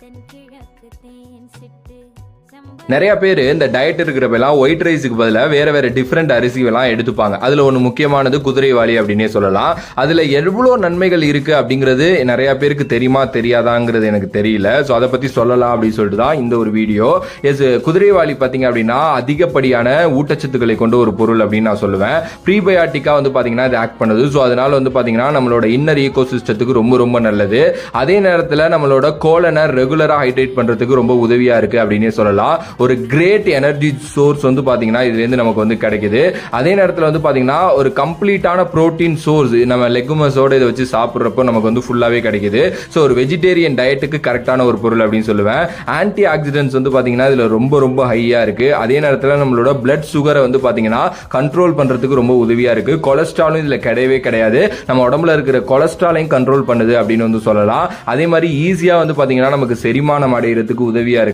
தென்கிழக்கு தேன் சிட்டு நிறைய பேர் இந்த டயட் இருக்கிறப்பெல்லாம் ஒயிட் ரைஸுக்கு பதிலாக வேற டிஃப்ரெண்ட் அரிசிகள்லாம் எடுத்துப்பாங்க. அதுல ஒன்று முக்கியமானது குதிரைவாலி அப்படின்னே சொல்லலாம். அதுல எவ்வளோ நன்மைகள் இருக்கு அப்படிங்கிறது நிறைய பேருக்கு தெரியுமா தெரியாதாங்கிறது எனக்கு தெரியல. ஸோ அதை பத்தி சொல்லலாம் அப்படின்னு சொல்லிட்டு தான் இந்த ஒரு வீடியோ. குதிரைவாலி பார்த்தீங்க அப்படின்னா அதிகப்படியான ஊட்டச்சத்துக்களை கொண்ட ஒரு பொருள் அப்படின்னு நான் சொல்லுவேன். ப்ரீபயாட்டிக்கா பாத்தீங்கன்னா இது ஆக்ட் பண்ணுது. ஸோ அதனால பாத்தீங்கன்னா நம்மளோட இன்னர் ஈகோ சிஸ்டத்துக்கு ரொம்ப நல்லது. அதே நேரத்தில் நம்மளோட கோலனை ரெகுலரா ஹைட்ரேட் பண்றதுக்கு ரொம்ப உதவியா இருக்கு அப்படின்னே சொல்லலாம். ஒரு கிரேட் எனர்ஜி சோர்ஸ் பாத்தீங்கன்னா இதுல இருந்து நமக்கு கிடைக்குது. அதே நேரத்தில் பாத்தீங்கன்னா ஒரு கம்ப்ளீட்டான புரோட்டீன் சோர்ஸ் நம்ம லெகுமஸோட இதை வச்சு சாப்பிட்றப்போ நமக்கு ஃபுல்லாவே கிடைக்குது. ஸோ ஒரு வெஜிடேரியன் டயட்டுக்கு கரெக்டான ஒரு பொருள் அப்படின்னு சொல்லுவேன். ஆன்டி ஆக்சிடென்ட்ஸ் பாத்தீங்கன்னா இதுல ரொம்ப ஹையா இருக்கு. அதே நேரத்தில் நம்மளோட பிளட் சுகரை பாத்தீங்கன்னா கண்ட்ரோல் பண்றதுக்கு ரொம்ப உதவியா இருக்கு. கொலஸ்ட்ராலும் இதுல கிடையவே கிடையாது. நம்ம உடம்புல இருக்கிற கொலஸ்ட்ராலையும் கண்ட்ரோல் பண்ணுது அப்படின்னு சொல்லலாம். அதே மாதிரி ஈஸியா பாத்தீங்கன்னா நமக்கு செரிமானம் அடைகிறதுக்கு உதவியா இருக்கு.